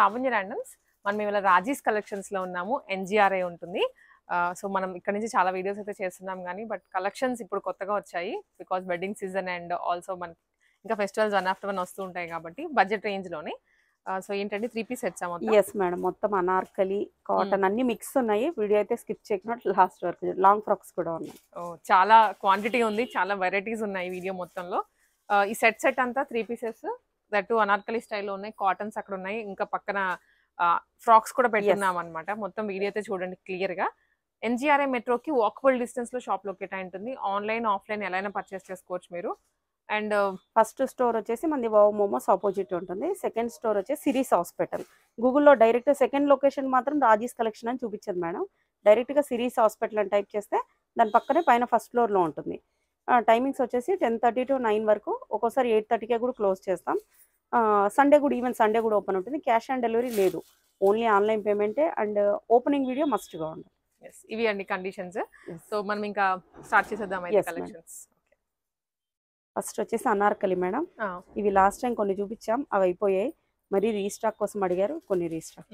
Lavanya randoms. మనం ఇవాళ Raji's collections లో ఉన్నాము. ఎన్జిఆర్ఐ ఉంటుంది. సో మనం ఇక్కడ నుంచి చాలా వీడియోస్ అయితే చేస్తున్నాం కానీ బట్ కలెక్షన్స్ ఇప్పుడు కొత్తగా వచ్చాయి. Because wedding season and also మనకి ఇంకా ఫెస్టివల్స్ 1 after 1 వస్తూ ఉంటాయి కాబట్టి బడ్జెట్ రేంజ్ లోనే. సో ఏంటంటే 3 పీస్ సెట్స్ మొత్తం. ఎస్ మేడం, మొత్తం అనార్కలి కాటన్ అన్ని మిక్స్ ఉన్నాయి. వీడియో అయితే స్కిప్ చేయకుండా లాస్ట్ వరకు. లాంగ్ ఫ్రాక్స్ కూడా ఉన్నాయి. చాలా క్వాంటిటీ ఉంది, చాలా వెరైటీస్ ఉన్నాయి వీడియో మొత్తంలో. ఈ సెట్ అంతా 3 పీసెస్ దట్టు అనార్కలి స్టైల్లో ఉన్నాయి. కాటన్స్ అక్కడ ఉన్నాయి, ఇంకా పక్కన ఫ్రాక్స్ కూడా పెట్టున్నాం అనమాట. మొత్తం వీడియో అయితే చూడండి క్లియర్ గా. ఎన్జిఆర్ఐ మెట్రోకి వాకబుల్ డిస్టెన్స్ లో షాప్ లొకేట్ అయి ఉంటుంది. ఆన్లైన్ ఆఫ్లైన్ ఎలా అయినా పర్చేస్ చేసుకోవచ్చు మీరు. అండ్ ఫస్ట్ స్టోర్ వచ్చేసి మనది వావ్ మోమోస్ ఆపోజిట్ ఉంటుంది. సెకండ్ స్టోర్ వచ్చేసి సిరీస్ హాస్పిటల్. గూగుల్లో డైరెక్ట్ సెకండ్ లొకేషన్ మాత్రం రాజీస్ కలెక్షన్ అని చూపించదు మేడం. డైరెక్ట్ గా సిరీస్ హాస్పిటల్ అని టైప్ చేస్తే దాని పక్కనే పైన ఫస్ట్ ఫ్లోర్ లో ఉంటుంది. టైమింగ్స్ వచ్చేసి 10:30 to 9 వరకు. ఒక్కోసారి 8:30కే కూడా క్లోజ్ చేస్తాం. సండే కూడా, ఈవెన్ సండే కూడా ఓపెన్ ఉంటుంది. క్యాష్ ఆన్ డెలివరీ లేదు, ఓన్లీ ఆన్లైన్ పేమెంటే. అండ్ ఓపెనింగ్ వీడియో మస్ట్గా ఉంటుంది. ఇవి అండి కండిషన్స్. సో మనం ఇంకా స్టార్ట్ చేసేద్దాం అయితే కలెక్షన్స్. ఫస్ట్ వచ్చేసి అనార్కలి మేడం. ఇవి లాస్ట్ టైం కొన్ని చూపించాం, అవి అయిపోయాయి. మరి రీస్టాక్ కోసం అడిగారు, కొన్ని రీస్టాక్.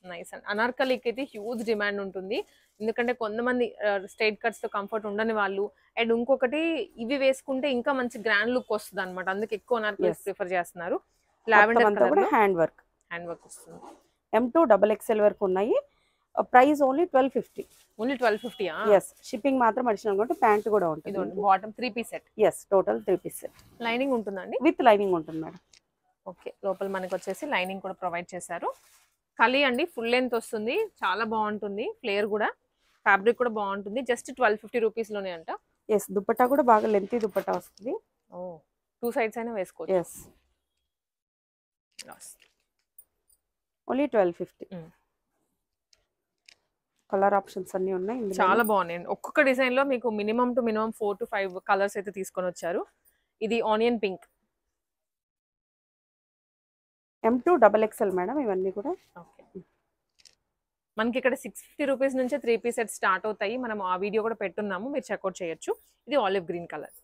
నైస్ అండి. అనార్కలికి అయితే హ్యూజ్ డిమాండ్ ఉంటుంది, ఎందుకంటే కొంతమంది స్ట్రైట్ కట్స్ తో కంఫర్ట్ ఉండని వాళ్ళు, అండ్ ఇంకొకటి ఇవి వేసుకుంటే ఇంకా మంచి గ్రాండ్ లుక్ వస్తుంది అనమాట. అందుకే ఎక్కువ అనార్కలిస్ ప్రిఫర్ చేస్తున్నారు. లావెండర్ కలర్ హ్యాండ్ వర్క్ వస్తుంది. M2 XXL వరకు ఉన్నాయి. Price only 1250. Only 1250. Yes, shipping మాత్రం అడిషనల్ గా ఉంటుంది. ప్యాంట్ కూడా ఉంటుంది. Bottom 3 piece set. Yes, total 3 piece set. Lining ఉంటుందండి? విత్ లైనింగ్ ఉంటుంది మేడం. ఓకే, లోపల మనకి వచ్చేసి లైనింగ్ కూడా ప్రొవైడ్ చేశారు. కలీ అండి, ఫుల్ లెంత్ వస్తుంది, చాలా బాగుంటుంది. ఫ్లేయర్ కూడా, ఫ్యాబ్రిక్ కూడా బాగుంటుంది. జస్ట్ 1250 రూపీస్ లోనే అంట. ఎస్, దుపట్టా కూడా బాగా లెంతీ దుపట్టా వస్తుంది. 2 సైడ్స్ అయినా వేసుకోవచ్చు. Yes, only 1250. కలర్ ఆప్షన్స్ అన్ని ఉన్నాయి, చాలా బాగున్నాయి. ఒక్కొక్క డిజైన్ లో మీకు minimum to minimum 4 to 5 colours అయితే తీసుకొని వచ్చారు. ఇది onion pink, M2 XXL madam. ఇవన్నీ కూడా మనకి ఇక్కడ 650 రూపీస్ నుంచి 3 పీస్ సెట్ స్టార్ట్ అవుతాయి. మనం ఆ వీడియో కూడా పెట్టున్నాము, మీరు చెక్అవుట్ చేయొచ్చు. ఇది ఆలివ్ గ్రీన్ కలర్.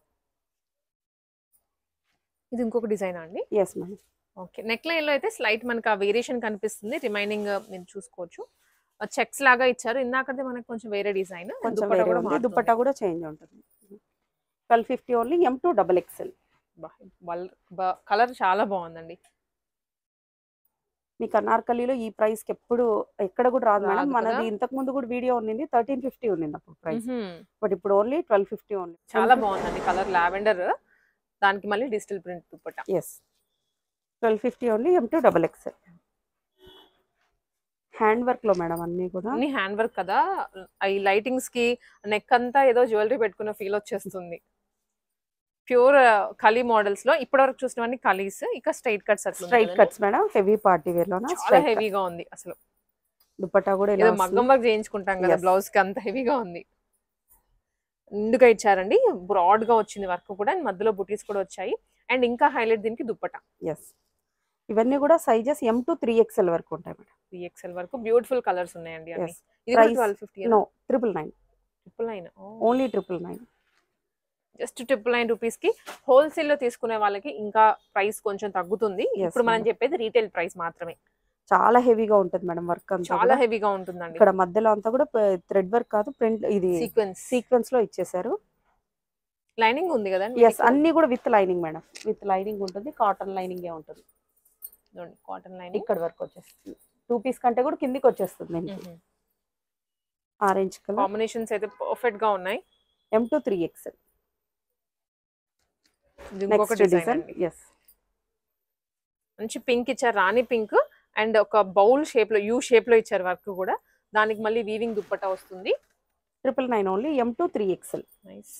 ఇది ఇంకొక డిజైన్ అండి? Yes madam. Okay, neck line లో అయితే స్లైట్ మనకి ఆ వేరియేషన్ కనిపిస్తుంది. రిమైనింగ్ మీరు చూసుకోవచ్చు. చెక్స్ లాగా ఇచ్చారు. ఇందాకదే మనకి కొంచెం వేరే డిజైన్. దుపట్టా కూడా చేంజ్ ఉంటుంది. 1250 ఓన్లీ. M2 XXL. కలర్ చాలా బాగుందండి. మీకు అనార్కలిలో ఈ ప్రైస్ కి ఎక్కడ కూడా రాదు మేడం. మనది ఇంతకు ముందు కూడా వీడియో ఉంది, 1350 ఉంది అప్పుడు ప్రైస్. బట్ ఇప్పుడు ఓన్లీ 1250 ఓన్లీ. చాలా బాగుందండి కలర్, లావెండర్, దానికి మళ్ళీ digital print dupatta. Yes, 1250 only. M2 XXL. Hand work లో మేడం అన్ని కూడా. అన్ని హ్యాండ్ వర్క్ కదా, ఈ లైటింగ్స్ కి నెక్ అంతా ఏదో జ్యువెలరీ పెట్టుకున్న ఫీల్ వచ్చేస్తుంది. ప్యూర్ కలీ మోడల్స్ లో ఇప్పటివరకు చూసినవన్నీ కలీస్. ఇక straight cuts. Straight cuts madam, heavy party wear లో చాలా హెవీగా ఉంది అసలు. దుపట్టా కూడా ఏదో మగ్గం వర్క్ చేయించుకుంటాం కదా బ్లౌజ్ కి, అంత హెవీగా ఉంది. నిండుగా ఇచ్చారండి, బ్రాడ్ గా వచ్చింది వర్క్ కూడా. మధ్యలో బుటీస్ కూడా వచ్చాయి. అండ్ ఇంకా హైలైట్ దీనికి దుపట్టా. ఎస్, ఇవన్నీ కూడా సైజెస్ M2 3XL వరకు ఉంటాయి మేడం. 3XL వరకు బ్యూటిఫుల్ కలర్స్ ఉన్నాయండి. ఇది 1250. నో, 999. ఓన్లీ 999. జస్ట్ 999 రూపీస్ కి హోల్సేల్ లో తీసుకునే వాళ్ళకి ఇంకా ప్రైస్ కొంచెం తగ్గుతుంది. ఇప్పుడు మనం చెప్పేది రీటైల్ ప్రైస్ మాత్రమే. చాలా హెవీగా ఉంటుంది మేడం వర్క్ అంతా. చాలా హెవీగా ఉంటుందండి. ఇక్కడ మధ్యలో అంతా కూడా థ్రెడ్ వర్క్ కాదు, ప్రింట్, ఇది సీక్వెన్స్ లో ఇచ్చేసారు. లైనింగ్ ఉంది కదండి? ఎస్, అన్ని కూడా with lining madam. With lining ఉంటుంది. కాటన్ లైనింగ్ ఉంటుంది. కాటన్ లైనింగ్ ఇక్కడ వరకు వచ్చేస్తుంది. 2 పీస్ కంటే కూడా కిందికి వచ్చేస్తుంది. ఆరెంజ్ కలర్ కాంబినేషన్స్ అయితే పర్ఫెక్ట్ గా ఉన్నాయి. M2 3XL. ఇంకొక డిజైన్. ఎస్, మంచి పింక్ ఇచ్చారు, రాణి పింక్. అండ్ ఒక బౌల్ షేప్ లో, యూ షేప్ లో ఇచ్చారు వర్క్ కూడా. దానికి మళ్ళీ వీవింగ్ దుపట్టా వస్తుంది. 999 ఓన్లీ. M2 3XL. నైస్.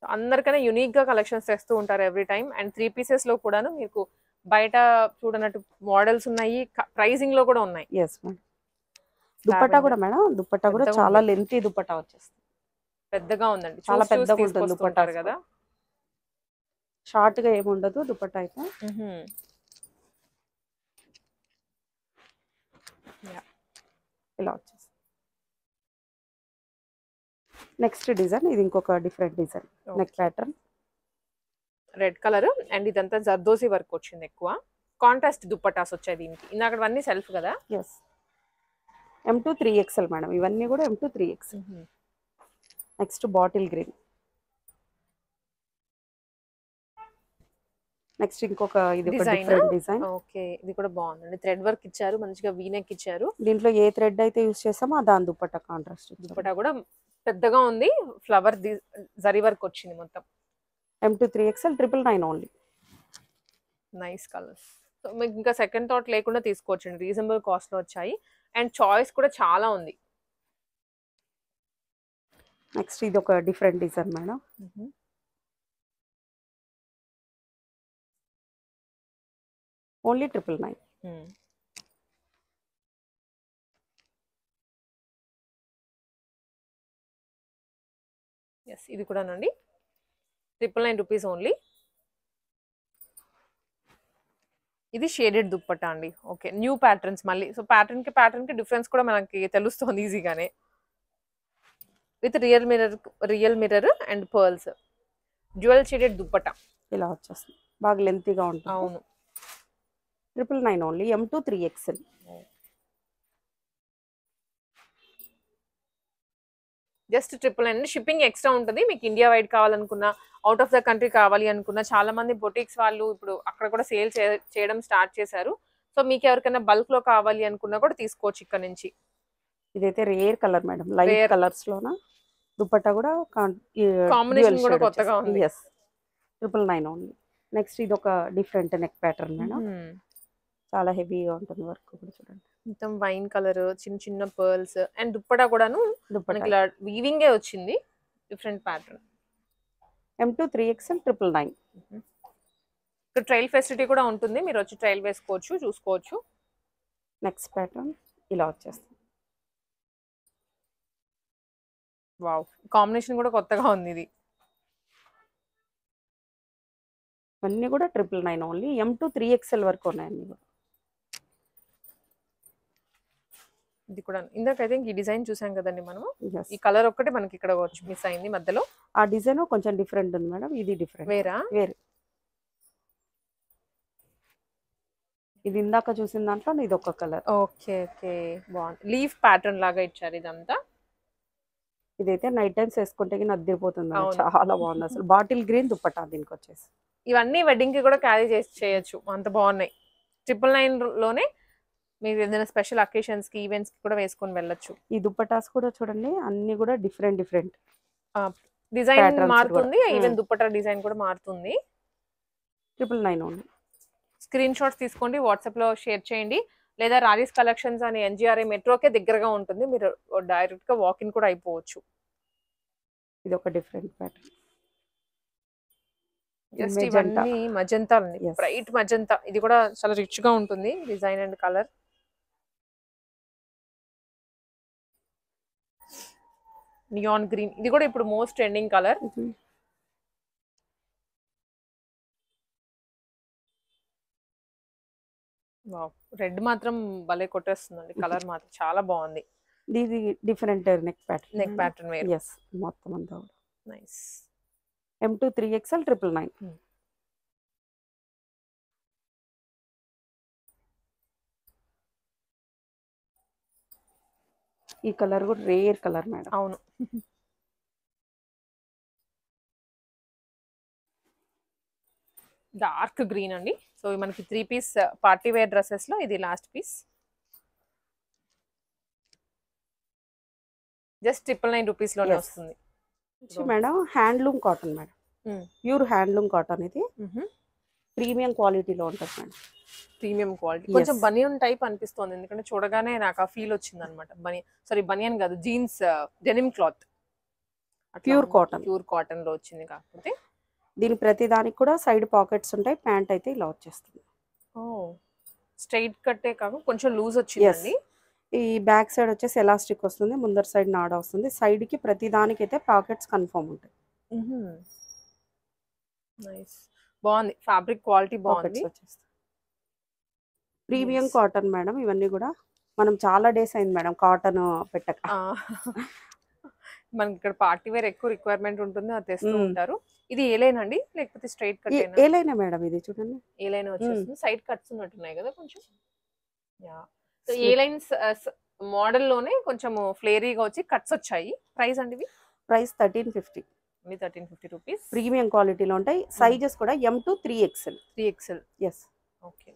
అందరికైనా యునిక్ గా కలెక్షన్స్ తెస్తూ ఉంటారు ఎవ్రీ టైం. అండ్ 3 పీసెస్ లో కూడాను మీకు బయట చూడనట్టు మోడల్స్ ఉన్నాయి, ప్రైజింగ్ లో కూడా ఉన్నాయి. Yes madam. దుపట్టా కూడా మేడం, దుపట్టా కూడా చాలా లెంతీ దుపట్టా వచ్చేస్తుంది. పెద్దగా ఉందండి, చాలా పెద్దగా ఉంటుంది దుపట్టా కదా. షార్ట్ గా ఏముండదు దుపట్టా అయితే. ఇలా వచ్చేస్తుంది. నెక్స్ట్ డిజైన్, ఇది ఇంకొక different design. Neck pattern red colour and ఇదంతా జర్దోసి వర్క్ వచ్చింది ఎక్కువ. కాంట్రాస్ట్ దుప్పటాస్ వచ్చాయి దీనికి. ఇందాకవన్నీ సెల్ఫ్ కదా. ఎస్ M2 3XL మేడం, ఇవన్నీ కూడా M2 3XL. Next bottle green. Next ఇంకొక ఇది ఒక డిఫరెంట్ డిజైన్. ఓకే, ఇది కూడా బాగుందండి. థ్రెడ్ వర్క్ ఇచ్చారు, మంచిగా వీనెక్ ఇచ్చారు. దీంట్లో ఏ థ్రెడ్ అయితే యూస్ చేసామో దాని దుపట్టా కాంట్రాస్ట్. దుపట్టా కూడా పెద్దగా ఉంది, ఫ్లవర్ జరీ వర్క్ వచ్చింది మొత్తం. M2 3XL 999 only. Nice colours. So మీకు ఇంకా సెకండ్ థాట్ లేకుండా తీసుకోవచ్చండి, రీజనబుల్ కాస్ట్ లో వచ్చాయి అండ్ చాయిస్ కూడా చాలా ఉంది. నెక్స్ట్ ఇది ఒక different design madam. Only 999. Yes, ఇది కూడానండి 999 రూపీస్ ఓన్లీ. ఇది షేడెడ్ దుప్పట్టా అండి. ఓకే, న్యూ ప్యాటర్న్స్ మళ్ళీ. సో ప్యాటర్న్ కి డిఫరెన్స్ కూడా మనకి తెలుస్తుంది ఈజీగానే. With real mirror and pearls, dual shaded dupatta ఇలా వచ్చేస్తుంది, బాగా లెంతీగా ఉంటుంది. అవును, 999 only. M2 3XL. Just 999. Shipping extra ఉంటుంది. మీకు ఇండియా వైడ్ కావాలనుకున్నా, అవుట్ ఆఫ్ ద కంట్రీ కావాలి అనుకున్నా, చాలా మంది బొటిక్స్ వాళ్ళు ఇప్పుడు అక్కడ కూడా సేల్ చేయడం స్టార్ట్ చేశారు. సో మీకు ఎవరికైనా బల్క్ లో కావాలి అనుకున్నా కూడా తీసుకోవచ్చు ఇక్కడ నుంచి. ఇదైతే rare colour madam, light colours లోన దుపట్టా కూడా కాంబినేషన్ కూడా కొత్తగా ఉంది. yes 999 only. నెక్స్ట్ ఇది ఒక డిఫరెంట్ నెక్ ప్యాటర్న్ మేడం, చాలా హెవీగా ఉంటుంది వర్క్ కూడా చూడండి. మొత్తం వైన్ కలర్, చిన్న చిన్న పర్ల్స్ అండ్ దుప్పటా కూడాను మనకి ఇలా వీవింగ్ ఏ వచ్చింది, డిఫరెంట్ ప్యాటర్న్. M2 3XL 999. ఇక్కడ ట్రయల్ ఫెసిలిటీ కూడా ఉంటుంది, మీరు వచ్చి ట్రయల్ వేసుకోవచ్చు, చూసుకోవచ్చు. నెక్స్ట్ ప్యాటర్న్ ఇలా వచ్చేస్తుంది. వావ్, కాంబినేషన్ కూడా కొత్తగా ఉంది. ఇది అన్నీ కూడా 999 ఓన్లీ. M2 3XL వరకు ఉన్నాయి అన్ని కూడా. ఇది కూడా ఇందాకైతే ఈ డిజైన్ చూసాం కదండి మనము. ఈ కలర్ ఒక్కటే మనకి ఇక్కడ మిస్ అయింది మధ్యలో. ఆ డిజైన్ కొంచెం డిఫరెంట్ ఉంది మేడం, ఇది డిఫరెంట్ వేరే. ఇది ఇందాక చూసిన దాంట్లో ఇది ఒక కలర్. ఓకే ఓకే, బాగుంది. లీఫ్ ప్యాటర్న్ లాగా ఇచ్చారు ఇదంతా. ఇదైతే నైట్ టైమ్స్ వేసుకుంటే అద్దరిపోతుంది, చాలా బాగుంది అసలు. బాటిల్ గ్రీన్ దుపట్టా దీనికి వచ్చేసి. ఇవన్నీ వెడ్డింగ్ కి కూడా క్యారీ చేయొచ్చు, అంత బాగున్నాయి. 999 లోనే మీరు ఏదైనా స్పెషల్ అకేషన్స్ కి, ఈవెంట్స్ కి కూడా వేసుకొని వెళ్ళొచ్చు. ఈ దుపట్టాస్ కూడా చూడండి, అన్ని కూడా డిఫరెంట్ డిజైన్ మారుతుంది, ఈవెన్ దుపట్టా డిజైన్ కూడా మారుతుంది. 999 ఓన్లీ. స్క్రీన్ షాట్స్ తీసుకోండి, వాట్సాప్ లో షేర్ చేయండి, లేదా రాజేష్ కలెక్షన్స్ అని NGRA మెట్రోకే దగ్గరగా ఉంటుంది, మీరు డైరెక్ట్ గా వాకిన్ కూడా అయిపోవచ్చు. ఇది ఒక డిఫరెంట్ ప్యాటర్న్. జస్ట్ ఇవన్నీ మజంతా, బ్రైట్ మజంతా. ఇది కూడా చాలా రిచ్ గా ఉంటుంది design and colour. Neon green, ఇది కూడా ఇప్పుడు మోస్ట్ ట్రెండింగ్ కలర్. రెడ్ మాత్రం భలే కొట్టేస్తుందండి, కలర్ మాత్రం చాలా బాగుంది. ఇది different neck pattern wear. yes మొత్తం అంతా నైస్. M2 3XL 999. ఈ కలర్ కూడా రేర్ కలర్ మేడం. అవును, డార్క్ గ్రీన్ అండి. సో మనకి 3 పీస్ పార్టీ వేర్ డ్రెస్సెస్ లో ఇది లాస్ట్ పీస్. జస్ట్ 999 రూపీస్ లోనే వస్తుంది madam. Handloom cotton madam, pure handloom cotton. ఇది ప్రీమియం క్వాలిటీలో ఉంటుంది మేడం. ప్రీమియం క్వాలిటీ, కొంచెం బనియన్ టైప్ అనిపిస్తుంది, ఎందుకంటే చూడగానే నాకు ఆ ఫీల్ వచ్చింది అనమాట. బనియన్ కాదు, jeans denim cloth, pure cotton లో వచ్చింది. కాకపోతే దీని ప్రతి దానికి కూడా సైడ్ పాకెట్స్ ఉంటాయి. ప్యాంట్ అయితే ఇలా వచ్చేస్తుంది. ఓ, స్ట్రైట్ కట్టే కాక కొంచెం లూజ్ వచ్చిందండి. ఈ బ్యాక్ సైడ్ వచ్చేసి ఎలాస్టిక్ వస్తుంది, ముందర సైడ్ నాడా వస్తుంది. సైడ్ కి ప్రతి దానికి అయితే పాకెట్స్ కన్ఫర్మ్ ఉంటాయి. నైస్, బాగుంది. ఫ్యాబ్రిక్ క్వాలిటీ బాగుంది. Premium cotton madam. ఇవన్నీ కూడా మనం చాలా డేస్ అయింది మేడం కాటన్ పెట్టక. మనకి ఇక్కడ పార్టీ వేర్ ఎక్కువ రిక్వైర్మెంట్ ఉంటుంది, అది తెస్తూ ఉంటారు. ఇది ఏ లైన్ అండి లేకపోతే స్ట్రైట్ కట్ ఏ లైన్ మేడం ఇది చూడండి, ఏ లైన్ వచ్చేస్తుంది. సైడ్ కట్స్ ఉన్నట్టున్నాయి కదా కొంచెం. యా, సో ఏ లైన్స్ మోడల్ లోనే కొంచెం ఫ్లేరీగా వచ్చి కట్స్ వచ్చాయి. ప్రైస్ అండి ఇవి? ప్రైస్ 1350. 1350 రూపీస్. ప్రీమియం క్వాలిటీలో ఉంటాయి. సైజెస్ కూడా M to 3XL. 3XL. Yes. Okay.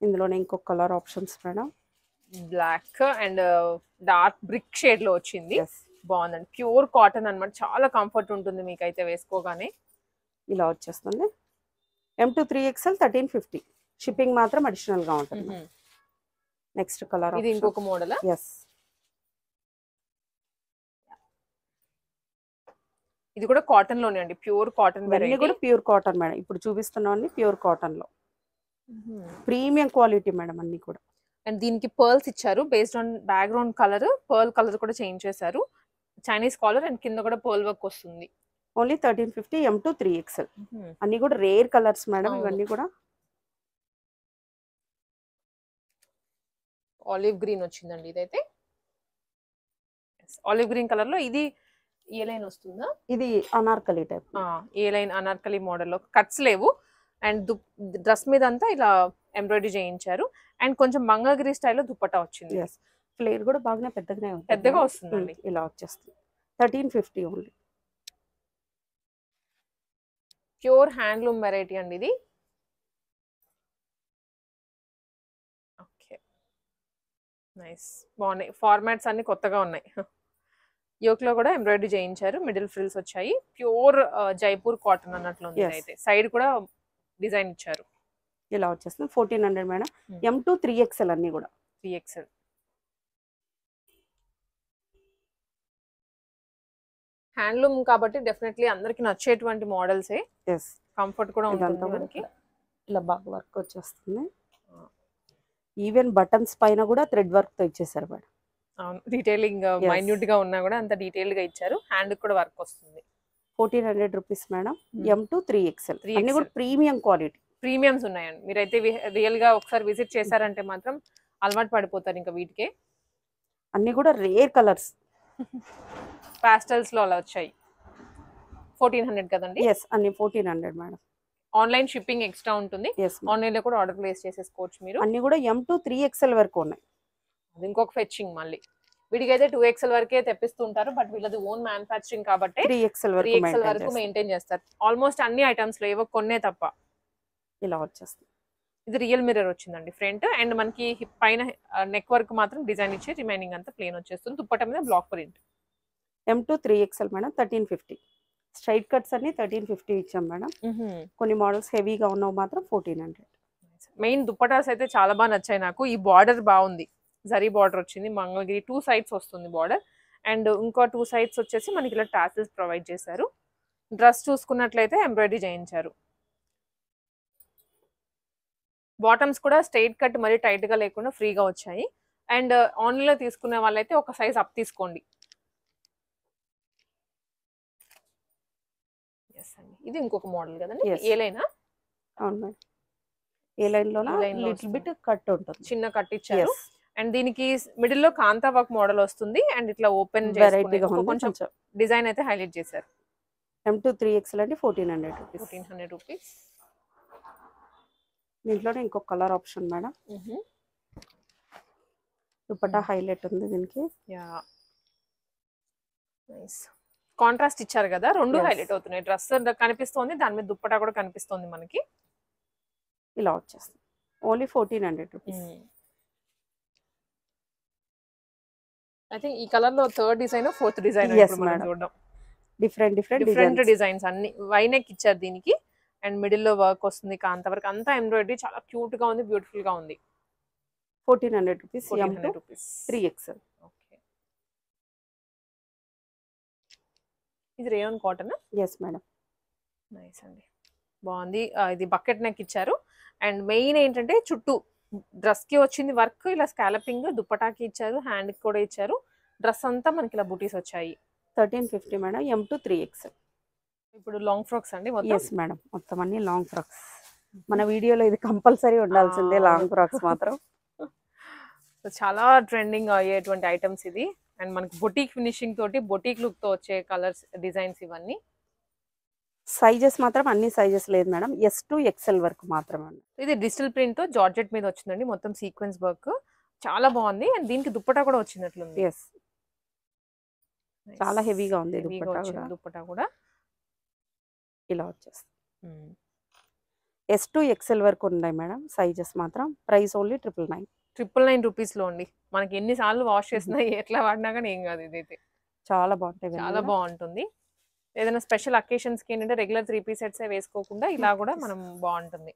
ఇందులోనే ఇంకొక colour options madam. Black and dark brick shade లో వచ్చింది. బాగుందండి. ప్యూర్ కాటన్ అన్నమాట. చాలా కంఫర్ట్ ఉంటుంది మీకైతే వేసుకోగానే. ఇలా వచ్చేస్తుంది. M to 3XL 1350. షిప్పింగ్ మాత్రం అడిషనల్ గా ఉంటుంది. నెక్స్ట్ కలర్ ఇది ఇంకొక మోడల్. ఎస్. ఇది కూడా కాటన్ లోనే అండి, ప్యూర్ కాటన్. ఇవన్నీ కూడా ప్యూర్ కాటన్ మేడం. ఇప్పుడు చూపిస్తున్నాం ప్యూర్ కాటన్ లో. ప్రీమియం క్వాలిటీ మేడం అన్ని కూడా. అండ్ దీనికి పర్ల్స్ ఇచ్చారు. Based on background colour, pearl colour కూడా చేంజ్ చేశారు. చైనీస్ కాలర్ అండ్ కింద కూడా పర్ల్ వర్క్ వస్తుంది. Only 1350 M to 3XL. అన్ని కూడా రేర్ కలర్స్ మేడం ఇవన్నీ కూడా. ఆలివ్ గ్రీన్ వచ్చిందండి ఇదైతే. ఆలివ్ గ్రీన్ కలర్ లో ఇది ఏ లైన్ వస్తుందా? ఇది అనార్కలి టైప్. ఏ లైన్ అనార్కలి మోడల్లో కట్స్ లేవు. అండ్ డ్రెస్ మీద అంతా ఇలా ఎంబ్రాయిడరీ చేయించారు. అండ్ కొంచెం మంగళగిరి స్టైల్లో దుప్పట్టా వచ్చింది. ఫ్లేర్ కూడా బాగానే పెద్దగా వస్తుందండి. ఇలా వచ్చేస్తుంది. 1350 ఓన్లీ. ప్యూర్ హ్యాండ్లూమ్ వెరైటీ అండి ఇది. Okay, nice. బాగున్నాయి. ఫార్మాట్స్ అన్ని కొత్తగా ఉన్నాయి. యోక్ లో కూడా ఎంబ్రాయిడరీ చేయించారు. మిడిల్ ఫ్రిల్స్ వచ్చాయి. ప్యూర్ జైపూర్ కాటన్ అన్నట్లు ఉంది. అయితే సైడ్ కూడా డిజైన్ ఇచ్చారు. ఇలా వచ్చేస్తుంది. 1400 మేడం. M to 3XL అన్ని కూడా. 3XL. హ్యాండ్లూమ్ కాబట్టి డెఫినెట్లీ అందరికి నచ్చేటువంటి మోడల్సే. కంఫర్ట్ కూడా ఉంటుంది మనకి. ఇలా బాగా వర్క్ వచ్చేస్తుంది. ఈవెన్ బటన్స్ పైన కూడా థ్రెడ్ వర్క్ తో ఇచ్చేసారు మేడం. అవును, డీటెయిలింగ్ మైన్యూట్ గా ఉన్నా కూడా అంత డీటెయిల్డ్ గా ఇచ్చారు. హ్యాండ్ కూడా వర్క్ వస్తుంది. 1400 rupees madam. M to 3XL అన్ని కూడా ప్రీమియం క్వాలిటీ. ప్రీమియమ్స్ ఉన్నాయండి. మీరైతే రియల్ గా ఒకసారి విజిట్ చేశారంటే మాత్రం అలవాటు పడిపోతారు ఇంకా వీటికే. అన్ని కూడా రేర్ కలర్స్. పాస్టల్స్ లో అలా వచ్చాయి. 1400 కదండి? ఎస్, అన్ని 1400 మేడం. ఆన్లైన్ షిప్పింగ్ ఎక్స్ట్రా ఉంటుంది. ఆన్లైన్ లో కూడా ఆర్డర్ ప్లేస్ చేసేసుకోవచ్చు మీరు. అన్ని కూడా M to 3XL వరకు ఉన్నాయి. అది ఇంకొక ఫెచ్చింగ్ మళ్ళీ. వీడికైతే 2XL వరకే తెప్పిస్తుంటారు. బట్ వీళ్ళది ఓన్ మ్యానుఫ్యాక్చరింగ్ కాబట్టి 3XL వరకు మెయింటైన్ చేస్తారు. ఆల్మోస్ట్ అన్ని ఐటమ్స్ లో ఏవో కొన్నే తప్ప. ఇలా వచ్చేస్తుంది. ఇది రియల్ మిర్రర్ వచ్చిందండి ఫ్రంట్. అండ్ మనకి పైన నెక్ వర్క్ మాత్రం డిజైన్ ఇచ్చి రిమైనింగ్ అంతా ప్లేన్ వచ్చేస్తుంది. దుప్పట మీద black print. M to 3XL madam. 1350. Straight cuts అన్ని 1350 ఇచ్చాం మేడం. కొన్ని మోడల్స్ హెవీగా ఉన్నవి మాత్రం 1400. మెయిన్ దుప్పటాస్ అయితే చాలా బాగా నచ్చాయి నాకు. ఈ బార్డర్ బాగుంది. జరీ బార్డర్ వచ్చింది. మంగళగిరి 2 సైడ్స్ వస్తుంది బార్డర్. అండ్ ఇంకో 2 సైడ్స్ వచ్చేసి మనకి ఇలా టాసిల్స్ ప్రొవైడ్ చేశారు. డ్రెస్ చూసుకున్నట్లయితే ఎంబ్రాయిడరీ చేయించారు. బాటమ్స్ కూడా స్ట్రైట్ కట్ మరీ టైట్ గా లేకుండా ఫ్రీగా వచ్చాయి. అండ్ ఆన్లైన్ లో తీసుకునే వాళ్ళైతే ఒక సైజ్ అప్ తీసుకోండి. ఇది ఇంకొక మోడల్ కదండి? ఏ లైనా? అవును మేడం. ఏ లైన్ లో లిటిల్ బిట్ కట్ ఉంటుంది. చిన్న కట్ ఇచ్చారు. అండ్ దీనికి మిడిల్ లో కాంతా వర్క్ మోడల్ వస్తుంది. అండ్ ఇట్లా ఓపెన్ కొంచెం డిజైన్ అయితే హైలైట్ చేశారు. M to 3XL అంటే 1400 రూపీస్. 1400 రూపీస్. దీంట్లోనే ఇంకొక colour option madam. Dupatta highlight ఉంది దీనికి. Yeah, nice. కాంట్రాస్ట్ ఇచ్చారు కదా, రెండు హైలైట్ అవుతున్నాయి. డ్రెస్ కనిపిస్తోంది, దాని మీద దుప్పటా కూడా కనిపిస్తోంది మనకి. ఇలా వచ్చేస్తుంది. Only 1400 rupees. ఐ థింక్ ఈ కలర్ లో థర్డ్ డిజైన్, ఫోర్త్ డిజైన్ చూడడం. డిఫరెంట్ డిజైన్స్ అన్ని వైనెక్ ఇచ్చారు దీనికి. అండ్ మిడిల్ లో వర్క్ వస్తుంది. కాంత వర్క్ అంతా ఎంబ్రాయిడరీ. చాలా క్యూట్ గా ఉంది, బ్యూటిఫుల్ గా ఉంది. 1400 రూపీస్. 1400 రూపీస్. 3XL. ఓకే, ఇది rayon cotton. Yes madam. Nice అండి, బాగుంది. ఇది బకెట్ నెక్ ఇచ్చారు. అండ్ మెయిన్ ఏంటంటే చుట్టూ డ్రెస్ కి వచ్చింది వర్క్, ఇలా స్కాలపింగ్. దుప్పటాకి ఇచ్చారు, హ్యాండ్ కి కూడా ఇచ్చారు. డ్రెస్ అంతా మనకి ఇలా బూటీస్ వచ్చాయి. 1350 మేడం. M to 3XL. ఇప్పుడు లాంగ్ ఫ్రాక్స్ అండి మొత్తం. ఎస్ మేడం, మొత్తం అన్ని లాంగ్ ఫ్రాక్స్. మన వీడియోలో ఇది కంపల్సరీ ఉండాల్సిందే, లాంగ్ ఫ్రాక్స్ మాత్రం. సో చాలా ట్రెండింగ్ అయ్యేటువంటి ఐటమ్స్ ఇది. అండ్ మనకి బొటీక్ ఫినిషింగ్ తోటి బొటీక్ లుక్ తో వచ్చే కలర్స్ డిజైన్స్ ఇవన్నీ. సైజెస్ మాత్రం అన్ని సైజెస్ లేదు మేడం, ఎస్ టు ఎక్సెల్ వరకు మాత్రమే. ఇది డిజిటల్ ప్రింట్ తో జార్జెట్ మీద వచ్చిందండి, మొత్తం సీక్వెన్స్ వర్క్ చాలా బాగుంది. అండ్ దీనికి దుప్పటా కూడా వచ్చినట్లుంది. ఎస్, చాలా హెవీగా ఉంది దుప్పటా కూడా ఇలా వచ్చేస్తుంది. ఎస్ టు ఎక్సెల్ వరకు ఉన్నాయి మేడం సైజెస్ మాత్రం. Price only 999. 999 రూపీస్ లో అండి. మనకి ఎన్నిసార్లు వాష్ చేసినా ఎట్లా వాడినా కానీ ఏం కాదు. ఇదైతే చాలా బాగుంటాయి, చాలా బాగుంటుంది. ఏదైనా స్పెషల్ అకేషన్స్ కి ఏంటంటే రెగ్యులర్ 3 పీస్ సెట్స్ వేసుకోకుండా ఇలా కూడా మనం బాగుంటుంది.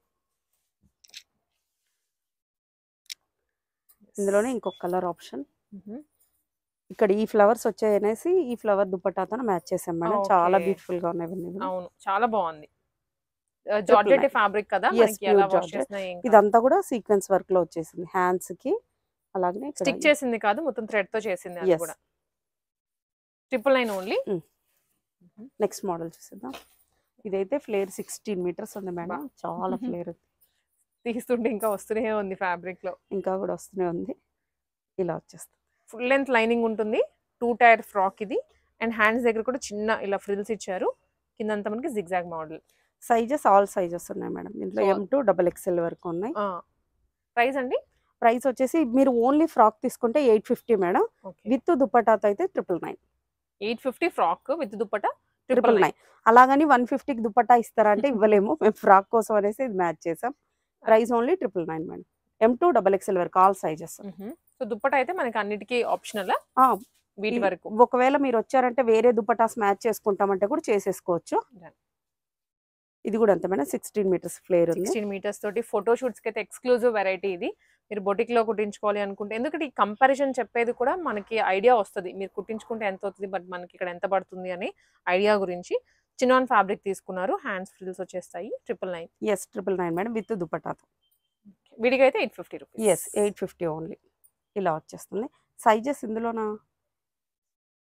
ఇందులోనే ఇంకొక కలర్ ఆప్షన్, ఇక్కడ ఈ ఫ్లవర్స్ వచ్చాయనేసి ఈ ఫ్లవర్ దుపట్టాతో మ్యాచ్ చేసాం మేడం. చాలా బ్యూటిఫుల్ గా ఉన్నాయి. అవును, చాలా బాగుంది. జార్జెట్ ఫ్యాబ్రిక్ కదా, మనకి ఎలా వాష్ చేసినా ఏం కాదు. ఇదంతా కూడా సీక్వెన్స్ వర్క్ లో వచ్చేసింది. హ్యాండ్స్ కి అలాగే స్టిక్ చేసింది కాదు, మొత్తం థ్రెడ్ తో చేసింది. అది కూడా 999 ఓన్లీ. నెక్స్ట్ మోడల్ చూసేద్దాం. ఇదైతే ఫ్లేర్ 16 మీటర్స్ ఉంది మేడం, చాలా ఫ్లేర్. తీస్తుంటే ఇంకా వస్తూనే ఉంది, ఫ్యాబ్రిక్ లో ఇంకా కూడా వస్తూనే ఉంది. ఇలా వచ్చేస్తుంది. ఫుల్ లెంత్ లైనింగ్ ఉంటుంది. 2 టైర్ ఫ్రాక్ ఇది. అండ్ హ్యాండ్స్ దగ్గర కూడా చిన్న ఇలా ఫ్రిల్స్ ఇచ్చారు. కిందంతా మనకి zigzag model. Sizes all sizes ఉన్నాయి మేడం. దీంట్లో M to XXL వరకు ఉన్నాయి. ప్రైస్ అండి? ప్రైస్ వచ్చేసి మీరు ఓన్లీ ఫ్రాక్ తీసుకుంటే 850 మేడం. విత్ దుపట్టాతో అయితే 999. 850 ఫ్రాక్ విత్ దుపట్టా 999. అలాగని 150కి దుపట్టా ఇస్తారా అంటే ఇవ్వలేము. మేము ఫ్రాక్ కోసం అనేసి ఇది మ్యాచ్ చేసాం. Price only 999 madam. M to XXL వరకు ఆల్ సైజెస్. సో దుపట్టా అయితే మనకి అన్నిటికీ ఆప్షనల్ వీటి వరకు. ఒకవేళ మీరు వచ్చారంటే వేరే దుపట్టాస్ మ్యాచ్ చేసుకుంటామంటే కూడా చేసేసుకోవచ్చు. ఇది కూడా అంతే మేడం, 16 మీటర్స్ ఫ్లేర్ ఉంది. 16 మీటర్స్ తోటి ఫోటో షూట్స్ కి అయితే ఎక్స్క్లూజివ్ వెరైటీ ఇది. మీరు బొటిక్ లో కుట్టించుకోవాలి అనుకుంటే, ఎందుకంటే ఈ కంపారిజన్ చెప్పేది కూడా మనకి ఐడియా వస్తుంది. మీరు కుట్టించుకుంటే ఎంత అవుతుంది, బట్ మనకి ఇక్కడ ఎంత పడుతుంది అనే ఐడియా గురించి. చినాన్ ఫ్యాబ్రిక్ తీసుకున్నారు, హ్యాండ్స్ ఫ్రిల్స్ వచ్చేస్తాయి. 999. ఎస్, 999 మేడం విత్ దుపట్టాతో. వీడికి అయితే 850 రూపీస్. Yes, 850 only. ఇలా వచ్చేస్తుంది. సైజెస్ ఇందులోనా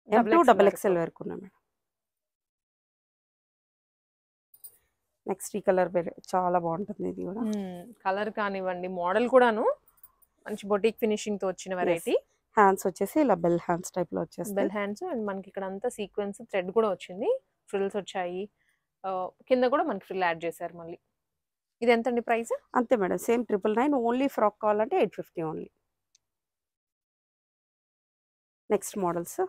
M to XXL వరకు ఉన్నాయి మేడం. నెక్స్ట్ ఈ కలర్ చాలా బాగుంటుంది. ఇది కూడా కలర్ కానివ్వండి, మోడల్ కూడాను మంచి బొటిక్ ఫినిషింగ్ తో వచ్చిన వెరైటీ. హ్యాండ్స్ వచ్చేసి ఇలా బెల్ హ్యాండ్స్ టైప్ లో వచ్చేసి బెల్ హ్యాండ్స్. అండ్ మనకి ఇక్కడ అంతా సీక్వెన్స్ థ్రెడ్ కూడా వచ్చింది, ఫ్రిల్స్ వచ్చాయి. కింద కూడా మనకి ఫ్రిల్ యాడ్ చేశారు మళ్ళీ. ఇది ఎంత అండి ప్రైస్? అంతే మేడం, సేమ్ 999. ఓన్లీ ఫ్రాక్ కావాలంటే 850 ఓన్లీ. Next models.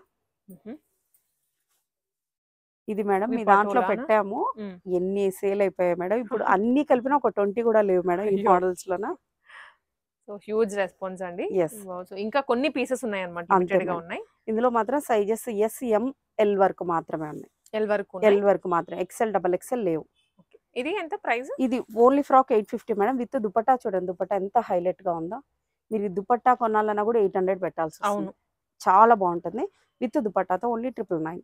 ఇది మేడం మీ దాంట్లో పెట్టాము, ఎన్ని సేల్ అయిపోయాయి మేడం. ఇప్పుడు అన్ని కలిపిన ఒక 20 కూడా లేవు మేడం ఈ మోడల్స్ లోన. సో హ్యూజ్ రెస్పాన్స్ అండి. సో ఇంకా కొన్ని పీసెస్ ఉన్నాయి అన్నమాట, లిమిటెడ్ గా ఉన్నాయి. ఇందులో మాత్రం సైజెస్ S, M, L వరకు మాత్రమే ఉన్నాయి. L వరకు మాత్రం, XL, XXL లేవు. ఇది ఎంత ప్రైస్? ఇది only frock 850 madam with dupatta. చూడండి దుపట్టా ఎంత హైలైట్ గా ఉందో. మీరు ఈ దుపట్టా కొనాలన్నా కూడా 800 పెట్టాల్సి వస్తుంది. చాలా బాగుంటుంది. విత్ దుపట్టాతో ఓన్లీ 999.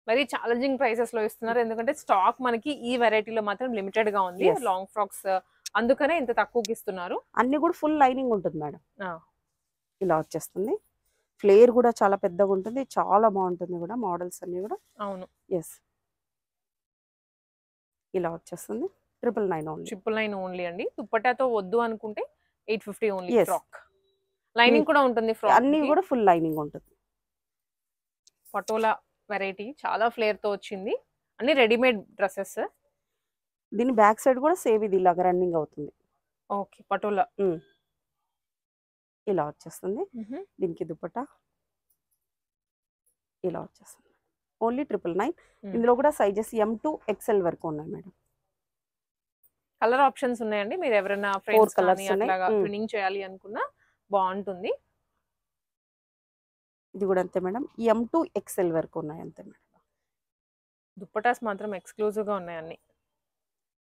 మరి ఛాలెంజింగ్ ప్రైసెస్ లో ఇస్తున్నారు, ఎందుకంటే స్టాక్ మనకి ఈ వెరైటీలో మాత్రం లిమిటెడ్ గా ఉంది. లాంగ్ ఫ్రాక్స్ అందుకనే ఇంత తక్కువకి ఇస్తున్నారు. అన్ని కూడా ఫుల్ లైనింగ్ ఉంటుంది మేడం. ఇలా వచ్చేస్తుంది. ఫ్లేర్ కూడా చాలా పెద్దగా ఉంటుంది, చాలా బాగుంటుంది కూడా మోడల్స్ అన్ని కూడా. అవును. ఎస్, ఇలా వచ్చేస్తుంది. 999 ఓన్లీ. 999 ఓన్లీ అండి. దుపట్టాతో వద్దు అనుకుంటే 850 ఓన్లీ. ఫ్రాక్ లైనింగ్ కూడా ఉంటుంది. ఫ్రాక్ అన్ని కూడా ఫుల్ లైనింగ్ ఉంటుంది. పటోలా వెరైటీ చాలా ఫ్లేర్ తో వచ్చింది. అన్ని రెడీమేడ్ డ్రెస్సెస్. దీని బ్యాక్ సైడ్ కూడా సేమ్ ఇది ఇలాగా రన్నింగ్ అవుతుంది. ఓకే, పటోలా ఇలా వచ్చేస్తుంది. దీనికి దుపట్టా ఇలా వచ్చేస్తుంది. ఓన్లీ 999. ఇందులో కూడా సైజెస్ M to XL వరకు ఉన్నాయి మేడం. కలర్ ఆప్షన్స్ ఉన్నాయండి. మీరు ఎవరైనా ఫ్రెండ్స్ కానీ అట్లాగా ట్విన్నింగ్ చేయాలి అనుకున్నా బాగుంటుంది. ఇది కూడా అంతే మేడం, M to XL వరకు ఉన్నాయి అంతే మేడం. దుపట్టాస్ మాత్రం ఎక్స్క్లూజివ్ గా ఉన్నాయి అన్ని.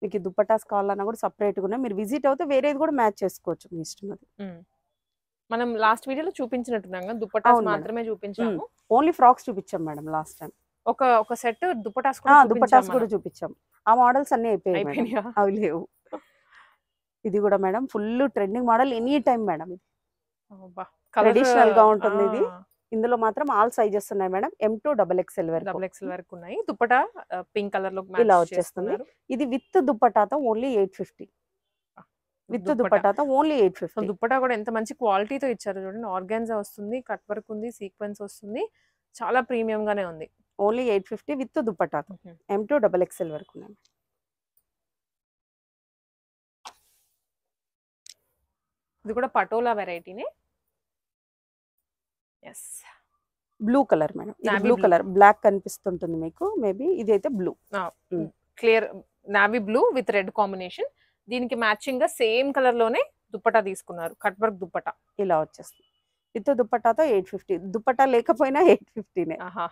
మీకు దుపట్టాస్ కావాలన్నా కూడా సపరేట్ గా ఉన్నాయి. మీరు విజిట్ అవుతే వేరేది కూడా మ్యాచ్ చేసుకోవచ్చు, మీ ఇష్టం అది. మనం లాస్ట్ వీడియోలో చూపించినట్టున్నాం కదా, దుపట్టాస్ మాత్రమే చూపించాము. ఓన్లీ ఫ్రాక్స్ చూపించాం మేడం లాస్ట్ టైం. ఒక సెట్ దుపట్టాస్ కూడా చూపించాం. ఆ మోడల్స్ అన్ని అయిపోయాయి, అవి లేవు. ఇది కూడా madam full trending model, any time madam. ఇది ట్రెడిషనల్ గా ఉంటుంది. ఇది ఇందులో మాత్రం ఆల్ సైజెస్ ఉన్నాయి మేడం. M to XXL వరకు ఉన్నాయి. దుపట్టా పింక్ కలర్ లో ఇలా వచ్చేస్తుంది. ఇది విత్ దుపట్టాతో ఓన్లీ 850. విత్ దుపట్టాతో ఓన్లీ సో 850. దుప్పటా కూడా ఎంత మంచి క్వాలిటీతో ఇచ్చారు చూడండి. ఆర్గాన్జా వస్తుంది, కట్ వర్క్ ఉంది, సీక్వెన్స్ వస్తుంది, చాలా ప్రీమియం గానే ఉంది. Only 850 with దుపట్టాతో. M2 XXL వరకు ఉన్నాయి. ఇది కూడా పటోలా వెరైటీనే. Yes, blue colour madam. ఇది Navy blue blue. Colour, black కనిపిస్తుంటుంది మీకు మేబీ. ఇది అయితే blue. Clear navy blue with red combination. దీనికి మ్యాచింగ్ గా సేమ్ కలర్ లోనే దుప్పటా తీసుకున్నారు, కట్ వర్క్ దుప్పటా. ఇలా వచ్చేస్తుంది విత్ దుపట్టాతో 850. దుపట్టా లేకపోయినా 850నే. ఆహా,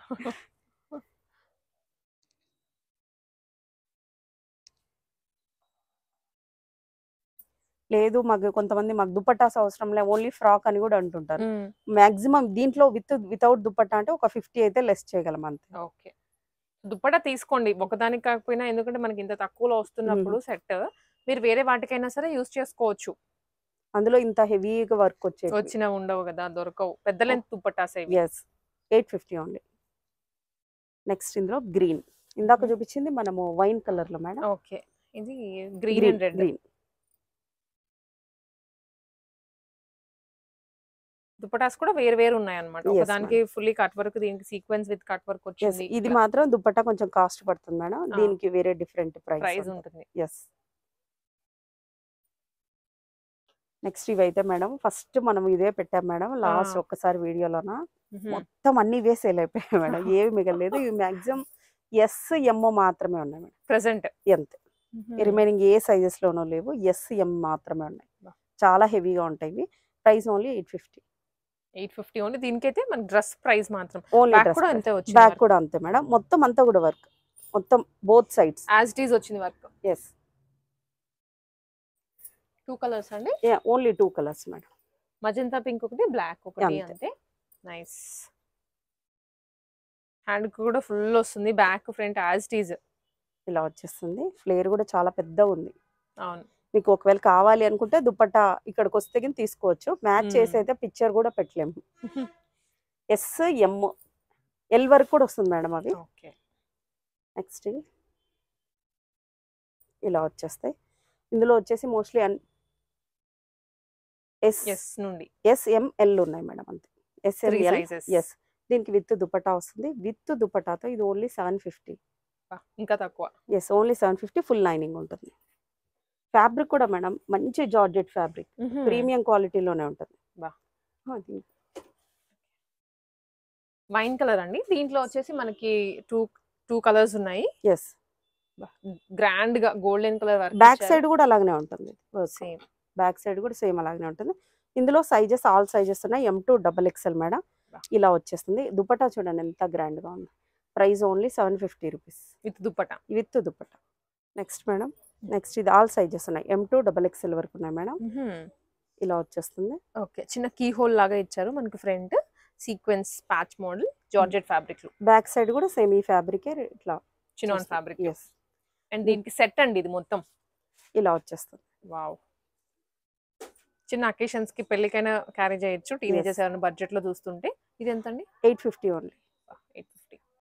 లేదు మాకు కొంతమంది మాకు దుపట్టాస్ అవసరం లే, ఓన్లీ ఫ్రాక్ అని కూడా అంటుంటారు. మాక్సిమం దీంట్లో వితౌట్ దుపట్టా అంటే ఒక 50 అయితే లెస్ చేయగలం అంతే. ఓకే, దుప్పటా తీసుకోండి ఒకదానికి కాకపోయినా, ఎందుకంటే మనకి ఇంత తక్కువలో వస్తున్నప్పుడు సెట్ మీరు వేరే వాటికైనా సరే యూస్ చేసుకోవచ్చు. అందులో ఇంత హెవీగా వర్క్ వచ్చేది. వచ్చిన ఉండవు కదా, దొరకవు పెద్ద లెంత్ దుప్పటాస్ ఇవి. Yes, 850 only. నెక్స్ట్ ఇందులో గ్రీన్, ఇందాక చూపించింది మనము వైన్ కలర్ లో మేడం. ఓకే, ఇది green and red. Green dupattas కూడా వేరు వేరు ఉన్నాయి అన్నమాట. Yes, ఒకదానికి ఫుల్లీ కట్ వర్క్, దీనికి సీక్వెన్స్ విత్ కట్ వర్క్ వచ్చింది. ఇది మాత్రం దుపట్టా కొంచెం కాస్ట్ పడుతుంది మేడం. దీనికి వేరే డిఫరెంట్ ప్రైస్ ప్రైస్ ఉంటుంది. ఎస్. నెక్స్ట్ ఇవైతే మేడం ఫస్ట్ మనం ఇదే పెట్టాం మేడం లాస్ట్ ఒక్కసారి వీడియోలోన. మొత్తం అన్ని ఇవే సేల్ అయిపోయాయి మేడం, ఏవి మిగలేదు. ఇవి మాక్సిమం ఎస్ ఎమ్ మాత్రమే ఉన్నాయి మేడం ప్రెసెంట్. ఎంత రిమైనింగ్ ఏ సైజెస్ లోనూ లేవు, ఎస్ ఎం మాత్రమే ఉన్నాయి. చాలా హెవీగా ఉంటాయి ఇవి. Price only 850. 850 ఓన్లీ. దీనికైతే మన డ్రెస్ ప్రైస్ మాత్రం. ఓన్లీ బ్యాక్ కూడా అంతే వచ్చింది, బ్యాక్ కూడా అంతే మేడం. మొత్తం అంతా కూడా వర్క్, మొత్తం both sides as it is వచ్చింది వర్క్. ఎస్. 2 కలర్స్ అండి. Only 2 colours madam. Magenta pink ఒకటి, బ్లాక్ ఒకటి, అంతే. నైస్. హ్యాండ్ కూడా ఫుల్ వస్తుంది, back front as it is ఇలా వచ్చేస్తుంది. ఫ్లేర్ కూడా చాలా పెద్దగా ఉంది. అవును, మీకు ఒకవేళ కావాలి అనుకుంటే దుపట్టా ఇక్కడికి వస్తే కానీ తీసుకోవచ్చు. మ్యాచ్ చేసి అయితే పిక్చర్ కూడా పెట్టలేము. ఎస్ ఎం ఎల్ వరకు కూడా వస్తుంది మేడం అవి. ఓకే, నెక్స్ట్ ఇలా వచ్చేస్తాయి. ఇందులో వచ్చేసి మోస్ట్లీ ఎస్ నుండి ఎస్ఎంఎల్ ఉన్నాయి మేడం అంతే. ఎస్ఎంఎల్. sizes. ఎస్. దీనికి విత్ దుపట్టా వస్తుంది. విత్ దుపట్టాతో ఇది ఓన్లీ 750. ఇంకా తక్కువ. Yes, only 750. ఫుల్ లైనింగ్ ఉంటుంది. ఫ్యాబ్రిక్ కూడా మేడం మంచి జార్జెట్ ఫ్యాబ్రిక్, ప్రీమియం క్వాలిటీలోనే ఉంటుంది. వైన్ కలర్ అండి. దీంట్లో వచ్చేసి మనకి టూ కలర్స్ ఉన్నాయి. ఎస్. గ్రాండ్ గా golden colour work. Back side కూడా అలాగనే ఉంటుంది. సేమ్ బ్యాక్ సైడ్ కూడా సేమ్ అలాగనే ఉంటుంది. ఇందులో సైజెస్ ఆల్ సైజెస్ ఉన్నాయి. M2 XXL madam. ఇలా వచ్చేస్తుంది. దుపట్టా చూడండి ఎంత గ్రాండ్ గా ఉంది. Price only 750 rupees with dupatta. With dupatta. Next madam, next ఇది ఆల్ సైజెస్ ఉన్నాయి. M2 XXL వరకు ఉన్నాయి మేడం. ఇలా వచ్చేస్తుంది. ఓకే, చిన్న కీ హోల్ లాగా ఇచ్చారు మనకి front. Sequence patch model georgette fabric లో. బ్యాక్ సైడ్ కూడా సేమ్ ఈ ఫ్యాబ్రిక్ ఇట్లా చినాన్ ఫ్యాబ్రిక్. ఎస్. అండ్ దీనికి సెట్ అండి ఇది మొత్తం. ఇలా వచ్చేస్తుంది. వావ్, చిన్న అకేషన్స్ కి పెళ్ళికైనా క్యారీ చేయొచ్చు. టీనేజర్స్ ఏమైనా బడ్జెట్ లో చూస్తుంటే. ఇది ఎంత అండి? 850 ఓన్లీ.